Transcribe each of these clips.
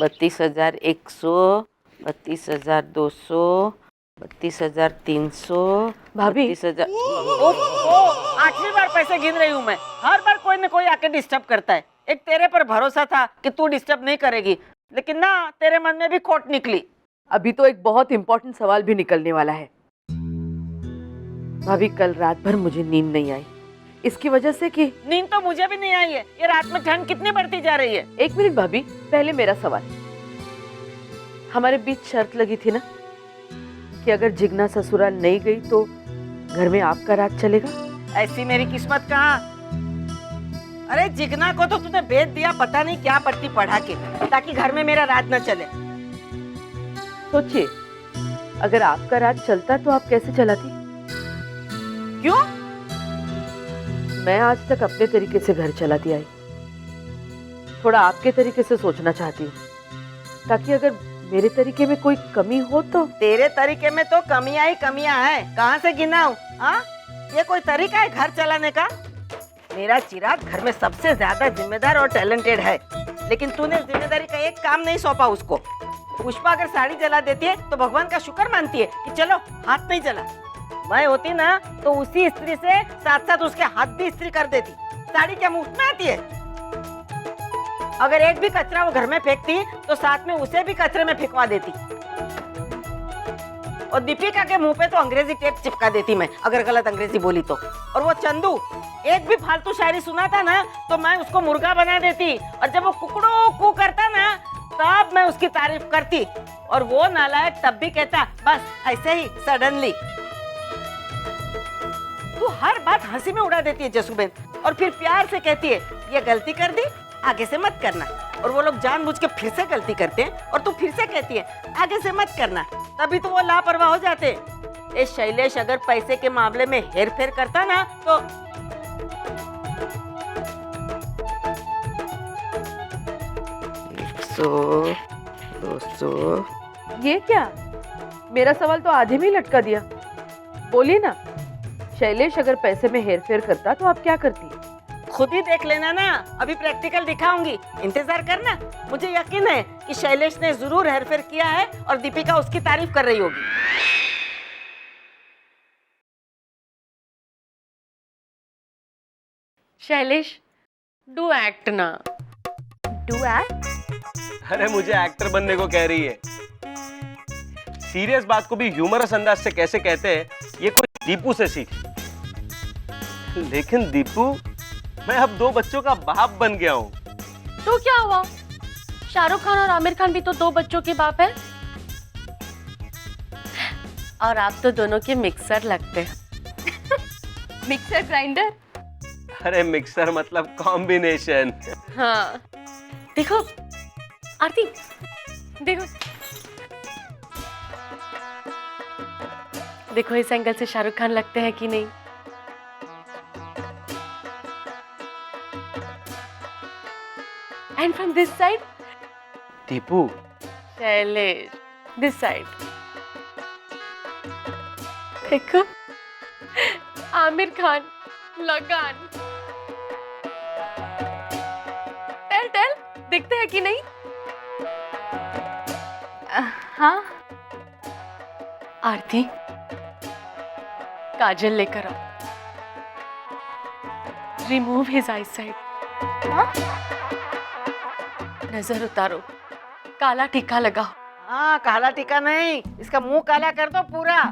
32,100, 32,200, 32,300। भाभी 32,000। ओ, आखिरी बार पैसे गिन रही हूँ मैं। हर बार कोई न कोई आके डिस्टर्ब करता है। एक तेरे पर भरोसा था कि तू डिस्टर्ब नहीं करेगी, लेकिन ना तेरे मन में भी खोट निकली। अभी तो एक बहुत इंपॉर्टेंट सवाल भी निकलने वाला है। भाभी कल रात भर मुझे नींद नहीं आई, इसकी वजह से कि नींद तो मुझे भी नहीं आई है। ये रात में ठंड कितनी बढ़ती जा रही है। एक मिनट भाभी, पहले मेरा सवाल। हमारे बीच शर्त लगी थी ना कि अगर जिगना ससुराल नहीं गई तो घर में आपका राज चलेगा। ऐसी मेरी किस्मत कहाँ। अरे जिगना को तो तूने भेज दिया पता नहीं क्या पट्टी पढ़ा के, ताकि घर में मेरा राज न चले। सोचिए, अगर आपका राज चलता तो आप कैसे चलाती? क्यों? मैं आज तक अपने तरीके से घर चलाती आई, थोड़ा आपके तरीके से सोचना चाहती हूँ, ताकि अगर मेरे तरीके में कोई कमी हो तो। तेरे तरीके में तो कमियां ही कमियां हैं। कहाँ से गिनाऊं? हाँ, ये कोई तरीका है घर चलाने का? मेरा चिराग घर में सबसे ज्यादा जिम्मेदार और टैलेंटेड है, लेकिन तूने जिम्मेदारी का एक काम नहीं सौंपा उसको। पुष्पा अगर साड़ी जला देती है तो भगवान का शुक्र मानती है कि चलो हाथ नहीं जला। मैं होती ना तो उसी स्त्री से साथ साथ उसके हाथ भी इस्त्री कर देती। साड़ी क्या मुफ्त में आती है? अगर एक भी कचरा वो घर में फेंकती तो साथ में उसे भी कचरे में फेंकवा देती। और दीपिका के मुंह पे तो अंग्रेजी टेप चिपका देती मैं, अगर गलत अंग्रेजी बोली तो। और वो चंदू एक भी फालतू शायरी सुनाता ना तो मैं उसको मुर्गा बना देती, और जब वो कुकड़ू कू करता ना तब मैं उसकी तारीफ करती, और वो नालायक तब भी कहता बस ऐसे ही सडनली। तू हर बात हंसी में उड़ा देती है जसूबेन, और फिर प्यार से कहती है ये गलती कर दी, आगे से मत करना। और वो लोग जानबूझ के फिर से गलती करते हैं और तू फिर से कहती है आगे से मत करना, तभी तो वो लापरवाह हो जाते। ए शैलेश अगर पैसे के मामले में हेर फेर करता ना तो 100, 200। ये क्या? मेरा सवाल तो आधे में ही लटका दिया। बोलिए ना, शैलेश अगर पैसे में हेरफेर करता तो आप क्या करती? खुद ही देख लेना ना, अभी प्रैक्टिकल दिखाऊंगी, इंतजार करना। मुझे यकीन है कि शैलेश ने जरूर हेरफेर किया है और दीपिका उसकी तारीफ कर रही होगी। शैलेश, डू एक्ट ना। Do act? अरे मुझे एक्टर बनने को कह रही है। सीरियस बात को भी ह्यूमरस अंदाज से कैसे कहते हैं ये कोई दीपू से सीख। लेकिन दीपू, मैं अब 2 बच्चों का बाप बन गया हूँ। तो क्या हुआ? शाहरुख खान और आमिर खान भी तो 2 बच्चों के बाप हैं। और आप तो दोनों के मिक्सर लगते हैं। Mixer grinder? अरे मिक्सर मतलब कॉम्बिनेशन। हाँ, देखो आरती, देखो देखो इस एंगल से शाहरुख खान लगते हैं कि नहीं? And from this side Deepu, Shailesh, this side देखो आमिर खान, लगान। टेल टेल, दिखते हैं कि नहीं? हाँ। आरती, काजल लेकर आओ। रिमूव हिज आई साइड। नजर उतारो, काला टीका लगाओ। हाँ, काला टीका नहीं, इसका मुंह काला कर दो पूरा।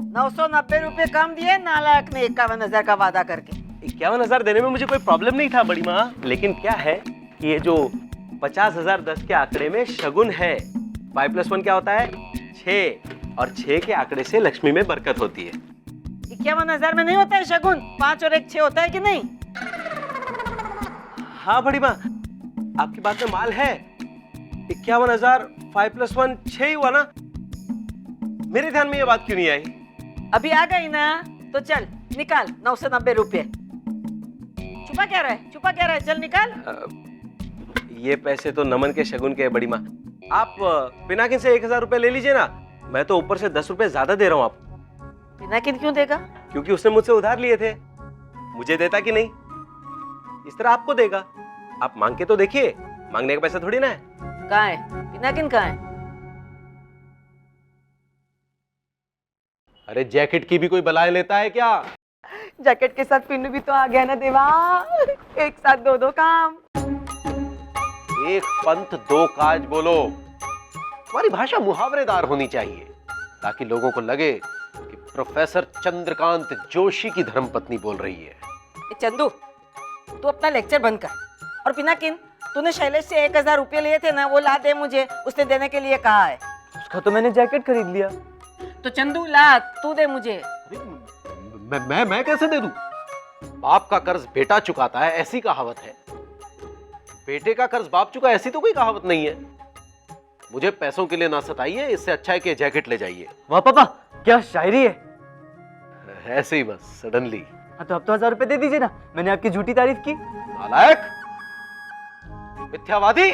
990 रुपए कम दिए नालायक ने 51,000 का वादा करके। 51,000 देने में मुझे कोई प्रॉब्लम नहीं था बड़ी माँ, लेकिन क्या है कि ये जो 50,000 10 के आंकड़े में शगुन है। 5+1 क्या होता है? 6, और 6 के आंकड़े से लक्ष्मी में बरकत होती है। 51,000 में नहीं होता है शगुन, 5 और 1 6 होता है कि नहीं? हाँ बड़ी माँ, आपकी बात में माल है। 51,000 5+1 6 ही हुआ ना? मेरे ध्यान में ये बात क्यों नहीं आई? अभी आ गई ना, तो चल निकाल 990 रुपए। छुपा क्या रहा है? छुपा क्या रहा है? चल निकाल। ये पैसे तो नमन के शगुन के है बड़ी माँ। आप पिनाकिन से 1,000 रुपए ले लीजिए ना, मैं तो ऊपर से 10 रुपए ज्यादा दे रहा हूँ आपको। पिनाकिन क्यों देगा? क्योंकि उसने मुझसे उधार लिए थे। मुझे देता कि नहीं, इस तरह आपको देगा। आप मांग के तो देखिए, मांगने का पैसा थोड़ी ना है। कहाँ है पिनाकिन, कहाँ है? अरे जैकेट की भी कोई बलाएं लेता है क्या? जैकेट के साथ पिन्नू भी तो आ गया ना देवा, एक साथ दो दो काम। एक पंथ दो काज बोलो। तुम्हारी भाषा मुहावरेदार होनी चाहिए ताकि लोगों को लगे कि प्रोफेसर चंद्रकांत जोशी की धर्मपत्नी बोल रही है। ए चंदू, तू अपना लेक्चर बंद कर। और पिनाकिन, तूने शैलेश से 1000 रुपये लिए थे ना, वो ला दे मुझे, उसने देने के लिए कहा है। उसका तो मैंने जैकेट खरीद लिया। तो चंदू ला, तू दे मुझे। मैं कैसे दे दूं? बाप का कर्ज बेटा चुकाता है, ऐसी कहावत है। बेटे का कर्ज बाप चुका, ऐसी तो कोई कहावत नहीं है। मुझे पैसों के लिए ना सताइए, इससे अच्छा है कि जैकेट ले जाइए। वाह पापा, क्या शायरी है। ऐसे ही बस सडनली। हाँ तो अब तो 1000 रुपए दे दीजिए ना, मैंने आपकी झूठी तारीफ की। नालायक, मिथ्यावादी।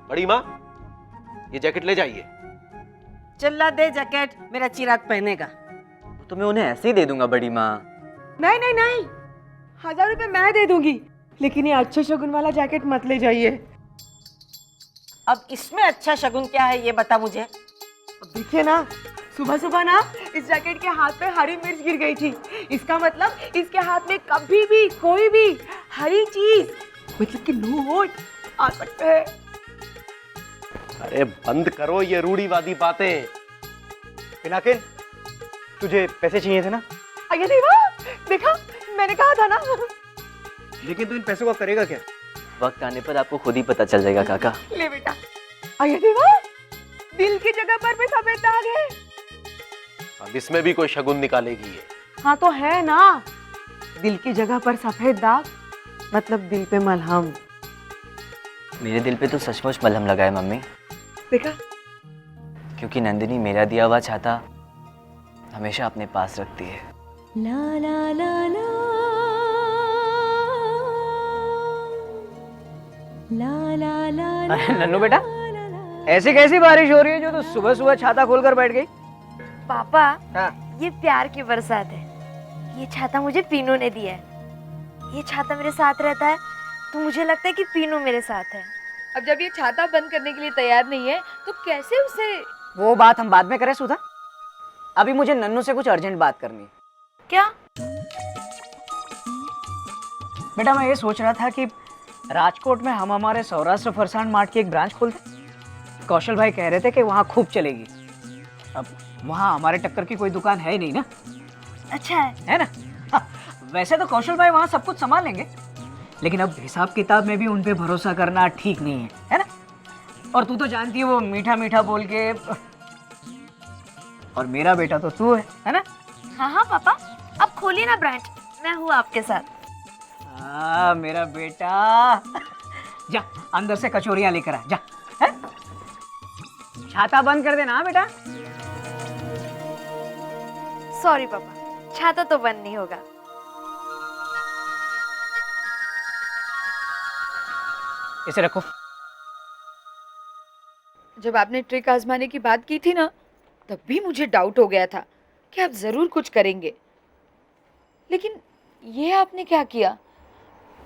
बड़ी माँ, ये जैकेट ले जाइए। चल दे जैकेट, मेरा चिराग पहनेगा। तो मैं उन्हें ऐसे ही दे दूंगा बड़ी माँ। नहीं नहीं नहीं, 1000 रुपए मैं दे दूंगी, लेकिन ये अच्छे शगुन वाला जैकेट मत ले जाइए। अब इसमें अच्छा शगुन क्या है ये बता मुझे। अब देखिए ना, सुबह सुबह ना इस जैकेट के हाथ पे हरी मिर्च गिर गई थी। इसका मतलब इसके हाथ में कभी भी कोई भी हरी चीज, मतलब कि नोट आ सकते हैं। अरे बंद करो ये रूढ़िवादी बातें। पिनाकिन, तुझे पैसे चाहिए थे ना? अरे देवा, देखा मैंने कहा था ना। लेकिन तू इन पैसों का करेगा क्या? वक्त आने पर आपको खुद ही पता चल जाएगा काका। ले बेटा। अरे देवा, दिल की जगह पर भी सफेद दाग है। अब इसमें भी कोई शगुन निकालेगी ये। हाँ तो है ना, दिल की जगह पर सफेद दाग मतलब दिल पे मलहम। मेरे दिल पे तो सचमुच मलहम लगा है मम्मी, देखा, क्योंकि नंदिनी मेरा दिया हुआ छाता हमेशा अपने पास रखती है। ला ला ला ला ला ला ला। अरे नन्नू बेटा, ऐसी कैसी बारिश हो रही है जो तू सुबह सुबह छाता खोलकर बैठ गई? पापा, हाँ। ये प्यार की बरसात है। ये छाता मुझे पीनू ने दिया है। ये छाता मेरे साथ रहता है तो मुझे लगता है कि पीनू मेरे साथ है। अब जब ये छाता बंद करने के लिए तैयार नहीं है तो कैसे उसे? वो बात हम बाद में करें सुधा, अभी मुझे नन्नू से कुछ अर्जेंट बात करनी है। क्या? बेटा मैं ये सोच रहा था कि राजकोट में हम हमारे सौराष्ट्र फरसान मार्ट की एक ब्रांच खोलते। कौशल भाई कह रहे थे कि वहाँ खूब चलेगी। अब वहाँ हमारे टक्कर की कोई दुकान है ही नहीं ना। अच्छा है ना? हाँ, वैसे तो कौशल भाई वहाँ सब कुछ संभाल लेंगे, लेकिन अब हिसाब किताब में भी उन पे भरोसा करना ठीक नहीं है ना? और तू तो जानती है वो मीठा मीठा बोल के, और मेरा बेटा तो तू है ना? हाँ हाँ पापा, अब खोलिए ना ब्रांच, मैं हूँ आपके साथ। मेरा बेटा, जा अंदर से कचौरियां लेकर आ जा। है? छाता बंद कर देना बेटा। सॉरी पापा, छाता तो बंद नहीं होगा। इसे रखो। जब आपने ट्रिक आजमाने की बात की थी ना, तब भी मुझे डाउट हो गया था कि आप जरूर कुछ करेंगे, लेकिन ये आपने क्या किया,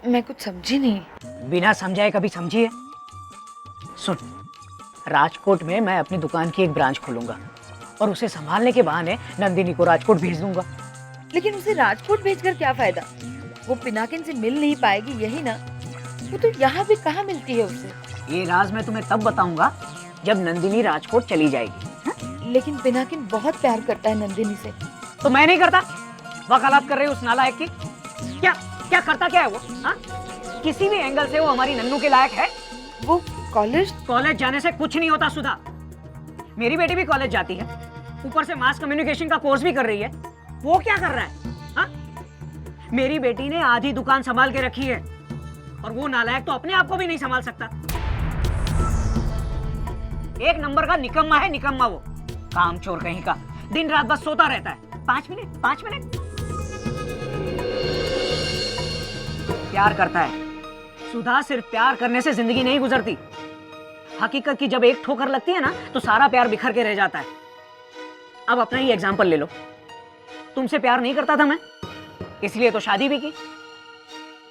मैं कुछ समझी नहीं। बिना समझाए कभी समझी है? सुन, राजकोट में मैं अपनी दुकान की एक ब्रांच खोलूंगा और उसे संभालने के बहाने नंदिनी को राजकोट भेज दूंगा। लेकिन उसे राजकोट भेजकर क्या फायदा? वो पिनाकिन से मिल नहीं पाएगी, यही ना? वो तो यहाँ भी कहाँ मिलती है उसे। ये राज मैं तुम्हें तब बताऊंगा जब नंदिनी राजकोट चली जाएगी। लेकिन पिनाकिन बहुत प्यार करता है नंदिनी से। तो मैं नहीं करता? वकालत कर रही उस नालायक की? क्या क्या करता क्या है वो? हा? किसी भी एंगल से वो हमारी नन्नू के लायक है? वो कॉलेज जाने से कुछ नहीं होता सुधा। मेरी बेटी भी कॉलेज जाती है, ऊपर से मास कम्युनिकेशन का कोर्स भी कर रही है। वो क्या कर रहा है? हा? मेरी बेटी ने आधी दुकान संभाल के रखी है और वो नालायक तो अपने आप को भी नहीं संभाल सकता। एक नंबर का निकम्मा है, निकम्मा वो, कामचोर कहीं का। दिन रात बस सोता रहता है। 5 मिनट प्यार करता है। सुधा, सिर्फ प्यार करने से जिंदगी नहीं गुजरती। हकीकत की जब एक ठोकर लगती है ना, तो सारा प्यार बिखर के रह जाता है। अब अपना ही एग्जाम्पल ले लो। तुमसे प्यार नहीं करता था मैं, इसलिए तो शादी भी की,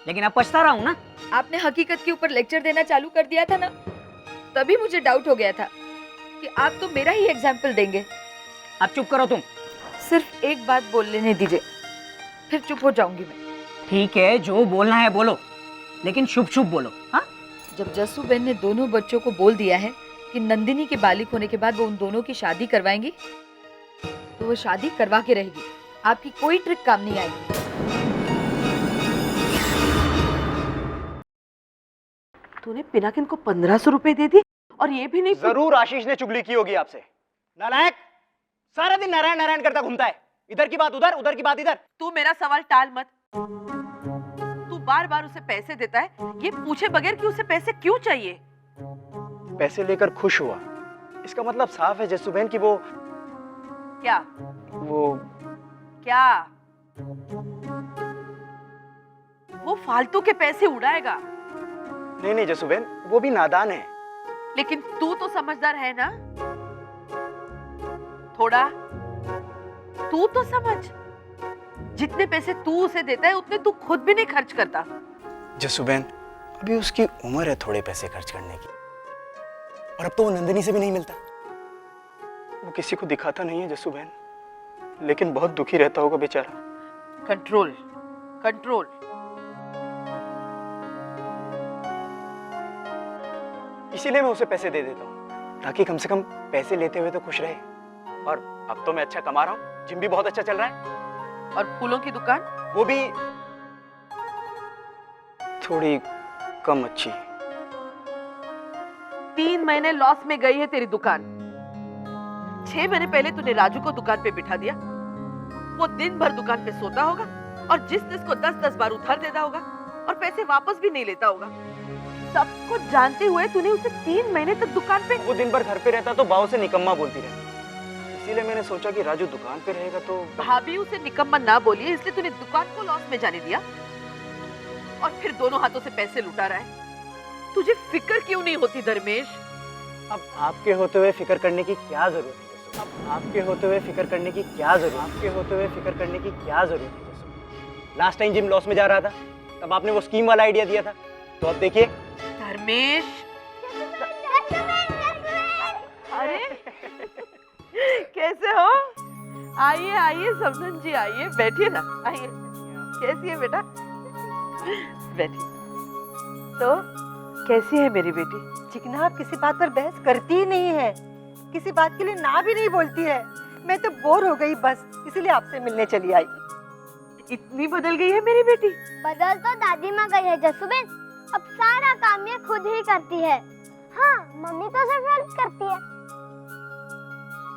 लेकिन अब पछता रहा हूं ना। आपने हकीकत के ऊपर लेक्चर देना चालू कर दिया था ना, तभी मुझे डाउट हो गया था कि आप तो मेरा ही एग्जाम्पल देंगे। अब चुप करो तुम। सिर्फ एक बात बोल लेने दीजिए, फिर चुप हो जाऊंगी मैं। ठीक है, जो बोलना है बोलो, लेकिन शुभ शुभ बोलो। हाँ, जब जस्सू बहन ने दोनों बच्चों को बोल दिया है कि नंदिनी के बालिग होने के बाद वो उन दोनों की शादी करवाएंगी, तो वो शादी करवा के रहेगी। आपकी कोई ट्रिक काम नहीं आएगी। तूने पिनाकिन को 1500 रुपए दे दिए और ये भी नहीं जरूर आशीष ने चुगली की होगी आपसे। नालायक, सारा दिन नारायण नारायण करता घूमता है, इधर की बात उधर, उधर की बात इधर। तू मेरा सवाल टाल मत। तू बार बार उसे पैसे देता है, ये पूछे बगैर कि उसे पैसे क्यों चाहिए? पैसे लेकर खुश हुआ, इसका मतलब साफ है जस्सू बहन की वो क्या क्या वो फालतू के पैसे उड़ाएगा। नहीं नहीं जस्सू बहन, वो भी नादान है। लेकिन तू तो समझदार है ना, थोड़ा तू तो समझ। जितने पैसे तू उसे देता है उतने तू खुद भी नहीं खर्च करता। जस्सू बहन, अभी उसकी उम्र है थोड़े पैसे खर्च करने की, और अब तो वो नंदिनी से भी नहीं मिलता। वो किसी को दिखाता नहीं है जस्सू बहन, लेकिन बहुत दुखी रहता होगा बेचारा। Control control. इसीलिए मैं उसे पैसे दे देता हूँ, ताकि कम से कम पैसे लेते हुए तो खुश रहे। और अब तो मैं अच्छा कमा रहा हूँ, जिम भी बहुत अच्छा चल रहा है, और फूलों की दुकान वो भी थोड़ी कम अच्छी। 3 महीने लॉस में गई है तेरी दुकान। 6 महीने पहले तूने राजू को दुकान पे बिठा दिया, वो दिन भर दुकान पे सोता होगा और जिस को 10-10 बार उधार देता होगा और पैसे वापस भी नहीं लेता होगा। सब कुछ जानते हुए तूने उसे 3 महीने तक दुकान पे। वो दिन भर घर पे रहता तो बाव से निकम्मा बोलती रहती, इसीलिए मैंने सोचा कि राजू दुकान पे रहेगा तो। भाभी उसे निकम्मा ना बोली, इसलिए तूने दुकान को लॉस में जाने दिया और फिर दोनों हाथों से पैसे लुटा रहा है। तुझे फिक्र क्यों नहीं होती धर्मेश? अब आपके होते हुए फिक्र करने की क्या जरूरत है? अब आपके होते हुए फिक्र करने की क्या जरूरत? आपके होते हुए फिक्र करने की क्या जरूरत है? लास्ट टाइम जिम लॉस में जा रहा था, तब आपने वो स्कीम वाला आइडिया दिया था, तो अब देखिए। धर्मेश, अरे कैसे हो? आइए आइए समधन जी, आइए बैठिए ना, आइए। कैसी है बेटा? बैठिए। तो कैसी है मेरी बेटी? चिकना आप किसी बात पर बहस करती ही नहीं है, किसी बात के लिए ना भी नहीं बोलती है। मैं तो बोर हो गई बस, इसीलिए आपसे मिलने चली आई। इतनी बदल गई है मेरी बेटी? बदल तो दादी माँ गई है जस्सू बहन, अब सारा काम ये खुद ही करती है। हाँ, मम्मी तो सिर्फ हेल्प करती है।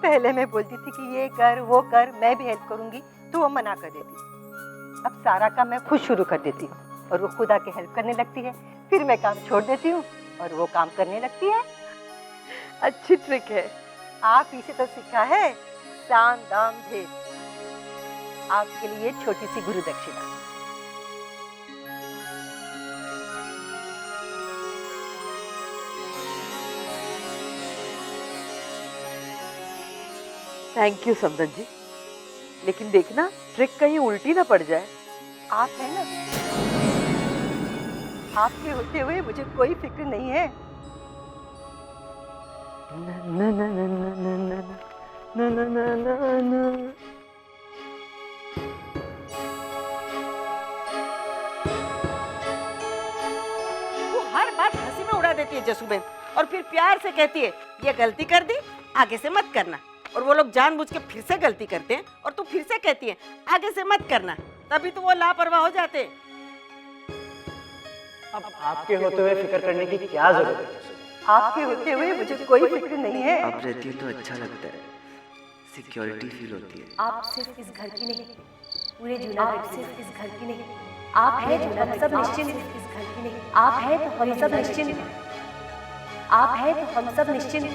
पहले मैं बोलती थी कि ये कर वो कर, मैं भी हेल्प करूंगी, तो वो मना कर देती। अब सारा काम मैं खुद शुरू कर देती हूँ और वो खुद आके हेल्प करने लगती है। फिर मैं काम छोड़ देती हूँ और वो काम करने लगती है। अच्छी ट्रिक है। आप इसे तो सीखा है, साम दाम भेद। आपके लिए छोटी सी गुरु दक्षिणा। थैंक यू समधन जी, लेकिन देखना ट्रिक कहीं उल्टी ना पड़ जाए। आप है ना, आपके होते हुए मुझे कोई फिक्र नहीं है। ना ना ना ना ना ना ना ना ना ना ना। वो हर बात हंसी में उड़ा देती है जस्सू बहन, और फिर प्यार से कहती है ये गलती कर दी, आगे से मत करना। और वो लोग जानबूझ के फिर से गलती करते हैं और तू फिर से कहती है आगे से मत करना, तभी तो वो लापरवाह हो जाते हैं। अब आपके होते हुए फिक्र करने की क्या जरूरत है? आपके होते हुए मुझे कोई फिक्र नहीं है। आप रहती है तो अच्छा लगता है, सिक्योरिटी फील होती है। आप सिर्फ इस घर की नहीं, पूरे जूनागढ़ सिर्फ इस घर की नहीं, आप है जूनागढ़ सब निश्चिंत इस घर की नहीं, आप है तो हम सब निश्चिंत, आप है तो हम सब निश्चिंत।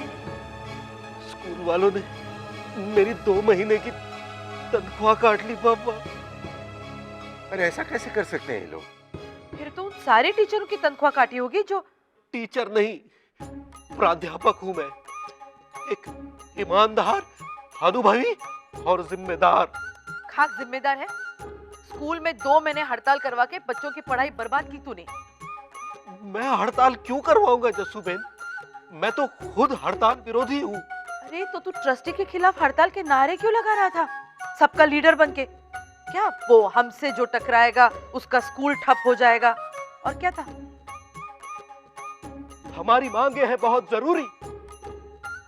स्कूल वालों ने मेरी 2 महीने की तनख्वाह काट ली पापा। अरे ऐसा कैसे कर सकते हैं ये लोग? फिर तो उन सारे टीचरों की तनख्वाह काटी होगी जो। टीचर नहीं, प्राध्यापक हूं मैं, एक ईमानदार, अनुभवी और जिम्मेदार। खाक जिम्मेदार है। स्कूल में 2 महीने हड़ताल करवा के बच्चों की पढ़ाई बर्बाद की तूने। मैं हड़ताल क्यों करवाऊंगा जस्सू बहन? मैं तो खुद हड़ताल विरोधी हूँ। अरे तो तू ट्रस्टी के खिलाफ हड़ताल के नारे क्यों लगा रहा था, सबका लीडर बनके? क्या वो हमसे जो टकराएगा उसका स्कूल ठप हो जाएगा, और क्या था? हमारी मांगे हैं बहुत जरूरी,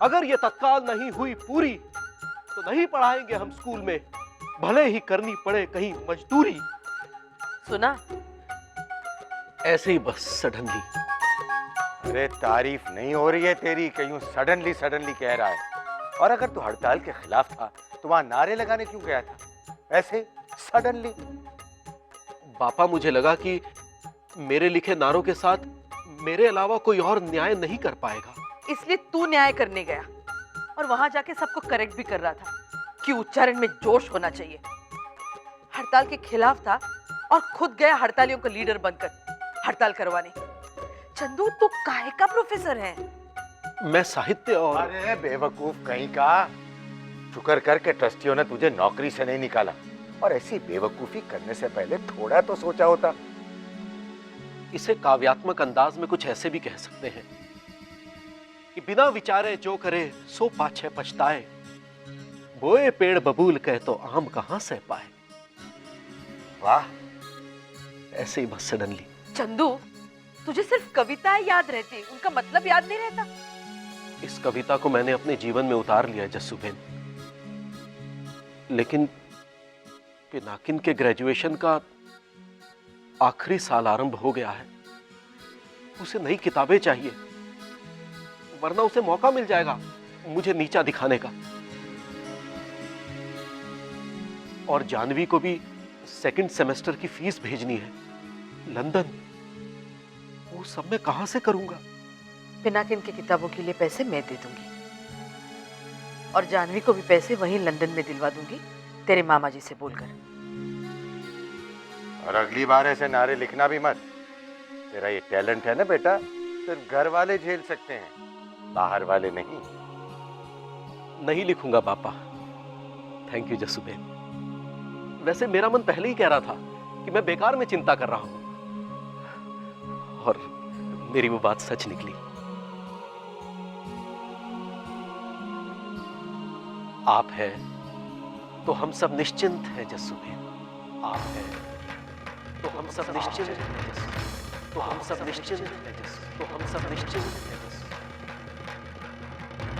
अगर ये तत्काल नहीं हुई पूरी तो नहीं पढ़ाएंगे हम स्कूल में, भले ही करनी पड़े कहीं मजदूरी। सुना? ऐसे ही बस सडनली। अरे तारीफ नहीं हो रही है तेरी, कहीं सडनली सडनली कह रहा है। और अगर तू हड़ताल के खिलाफ था तो वहां नारे लगाने क्यों गया था ऐसे सडनली? पापा मुझे लगा कि मेरे लिखे नारों के साथ मेरे अलावा कोई और न्याय नहीं कर पाएगा, इसलिए तू न्याय करने गया और वहां जाके सबको करेक्ट भी कर रहा था कि उच्चारण में जोश होना चाहिए। हड़ताल के खिलाफ था और खुद गया हड़तालियों का लीडर बनकर हड़ताल करवाने। चंदू तू काहे का प्रोफेसर है? मैं साहित्य और... अरे बेवकूफ कहीं का, शुक्र कर के ट्रस्टियों ने तुझे नौकरी से नहीं निकाला, और ऐसी बेवकूफी करने से पहले थोड़ा तो सोचा होता। इसे काव्यात्मक अंदाज में कुछ ऐसे भी कह सकते हैं कि बिना विचारे जो करे सो पाछे पछताए, बोए पेड़ बबूल कहे तो आम कहां सह पाए। वाह, ऐसे ही बस सडनली। चंदू तुझे सिर्फ कविताएं याद रहती, उनका मतलब याद नहीं रहता? इस कविता को मैंने अपने जीवन में उतार लिया जस्सूबेन, लेकिन पिनाकिन के ग्रेजुएशन का आखिरी साल आरंभ हो गया है। उसे नई किताबें चाहिए, वरना उसे मौका मिल जाएगा मुझे नीचा दिखाने का। और जानवी को भी सेकंड सेमेस्टर की फीस भेजनी है लंदन, वो सब मैं कहां से करूंगा? पिनाकिन की किताबों के लिए पैसे मैं दे दूंगी, और जानवी को भी पैसे वहीं लंदन में दिलवा दूंगी तेरे मामा जी से बोलकर। और अगली बार ऐसे नारे लिखना भी मत। तेरा ये टैलेंट है ना बेटा, सिर्फ घर वाले झेल सकते हैं, बाहर वाले नहीं। नहीं लिखूंगा पापा। Thank you Jassuben. वैसे मेरा मन पहले ही कह रहा था कि मैं बेकार में चिंता कर रहा हूं, और मेरी वो बात सच निकली। आप हैं तो हम सब निश्चिंत हैं जस्सूबेन। आप हैं तो हम सब निश्चिंत हैं, तो हम सब निश्चिंत हैं, तो हम सब निश्चिंत हैं।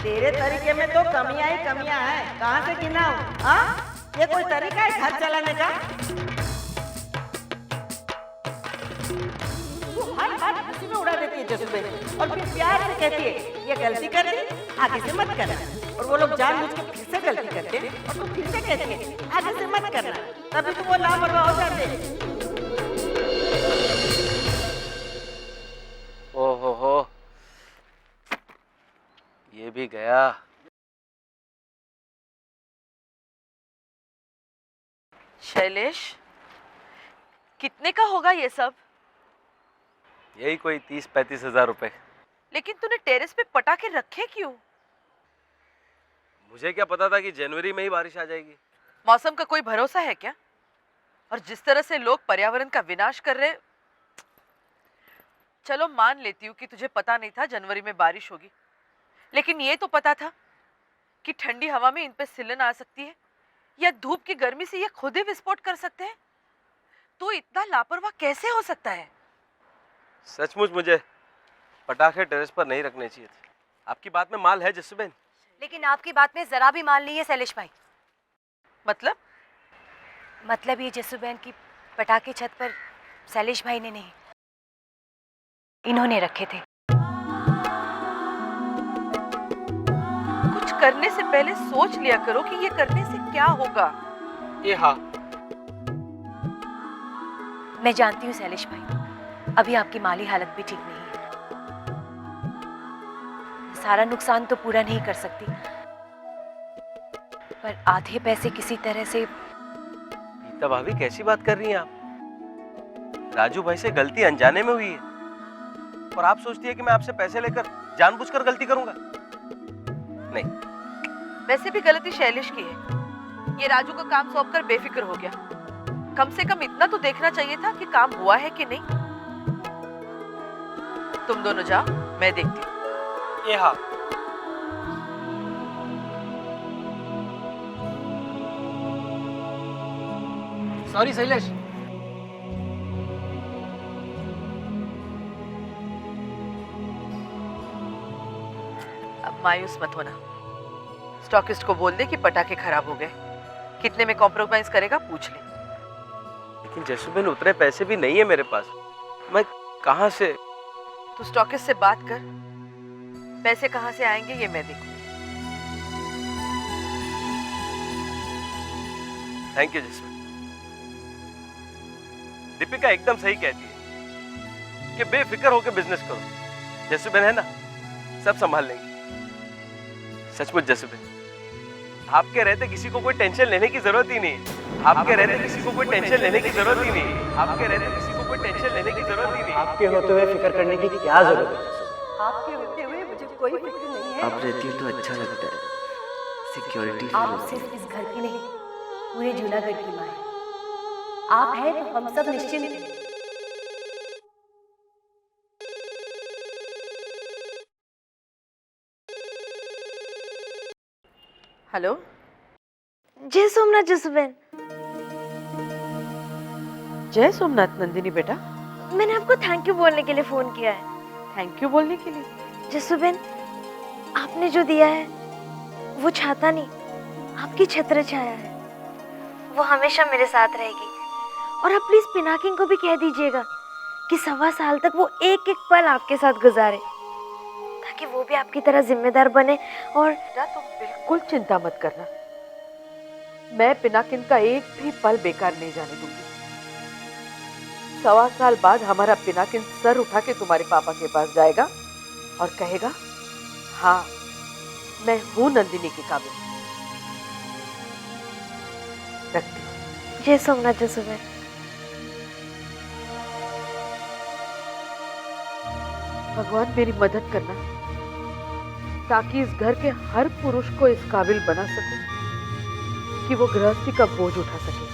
तेरे तरीके में तो कमियां हैं, कहाँ से गिनाऊं? हाँ, ये कोई तरीका है घर चलाने का? तू हर बात हंसी में उड़ा देती है जस्सूबेन, और फिर प्यार से कहती है ये गलती कर दी, आगे से मत करना। और वो लोग जानबूझ के फिर से गलती करते हैं, और तू फिर से कहती है आगे से मत करना, तभी तो वो लापरवाह हो जाते हैं। ओहो, ये भी गया। शैलेश, कितने का होगा ये सब? यही कोई 30-35 हजार रुपए। लेकिन तूने टेरेस पे पटाखे रखे क्यों? मुझे क्या पता था कि जनवरी में ही बारिश आ जाएगी। मौसम का कोई भरोसा है क्या? और जिस तरह से लोग पर्यावरण का विनाश कर रहे, चलो मान लेती हूँ कि तुझे पता नहीं था जनवरी में बारिश होगी, लेकिन ये तो पता था कि ठंडी हवा में इन पे सिलन आ सकती है, या धूप की गर्मी से ये खुद ही विस्फोट कर सकते हैं। तो इतना लापरवाह कैसे हो सकता है? सचमुच मुझे पटाखे टेरेस पर नहीं रखने चाहिए थे। आपकी बात में माल है जस्सूबेन, लेकिन आपकी बात में जरा भी मान नहीं है शैलेश भाई। मतलब ये जस्सूबेन की पटाखे छत पर शैलेश भाई ने नहीं, इन्होंने रखे थे। कुछ करने से पहले सोच लिया करो कि ये करने से क्या होगा। ये हाँ, मैं जानती हूँ शैलेश भाई, अभी आपकी माली हालत भी ठीक नहीं है, सारा नुकसान तो पूरा नहीं कर सकती, पर आधे पैसे किसी तरह से। गीता भाभी कैसी बात कर रही हैं आप? राजू भाई से गलती अनजाने में हुई है, और आप सोचती है कि मैं आपसे पैसे लेकर जानबूझकर गलती करूंगा? नहीं। वैसे भी गलती शैलेश की है। ये राजू को काम सौंपकर बेफिक्र हो गया। कम से कम इतना तो देखना चाहिए था कि काम हुआ है कि नहीं। तुम दोनों जाओ, मैं देखती हूँ। ये हाँ। सॉरी शैलेश। अब मायूस मत होना। स्टॉकिस्ट को बोल दे कि पटाखे खराब हो गए, कितने में कॉम्प्रोमाइज करेगा पूछ ले। लेकिन जैसुबेन उतने पैसे भी नहीं है मेरे पास, मैं कहाँ से? तू स्टॉकिस्ट से बात कर, पैसे कहाँ से आएंगे ये मैं देखूं। Thank you जैसुबेन। दीपिका एकदम सही कहती है कि बेफिक्र होकर बिजनेस करो। जैसुबेन है ना, सब संभाल लेंगे। सचमुच जैसुबेन, आपके रहते किसी को कोई टेंशन लेने की जरूरत ही नहीं। आपके रहते किसी को कोई टेंशन लेने की जरूरत ही नहीं। आपके रहते किसी को कोई टेंशन लेने की जरूरत ही नहीं। आपके होते हुए फिक्र करने की क्या जरूरत है? आपके होते हुए मुझे कोई फिक्र नहीं है। आप रहती हो तो अच्छा लगता है, सिक्योरिटी। आप सिर्फ इस घर की नहीं, पूरे जूनागढ़ की माँ है। आप हैं तो हम सब निश्चिंत हैं। हेलो, जय सोमनाथ जसुबेन। जय सोमनाथ नंदिनी बेटा। मैंने आपको थैंक यू बोलने के लिए फोन किया है। थैंक यू बोलने के लिए? जसुबेन, आपने जो दिया है वो छाता नहीं, आपकी छत्र छाया है। वो हमेशा मेरे साथ रहेगी। और आप प्लीज पिनाकिन को भी कह दीजिएगा कि 1.25 साल तक वो एक एक पल आपके साथ गुजारे, ताकि वो भी आपकी तरह जिम्मेदार बने। और तुम बिल्कुल चिंता मत करना, मैं पिनाकिन का एक भी पल बेकार नहीं जाने दूंगी। 1.25 साल बाद हमारा पिनाकिन सर उठा के तुम्हारे पापा के पास जाएगा और कहेगा, हाँ मैं हूँ नंदिनी के काबिल। रखती हूँ। जय सोमनाथ जसुबेन। भगवान मेरी मदद करना, ताकि इस घर के हर पुरुष को इस काबिल बना सकूं कि वो गृहस्थी का बोझ उठा सके।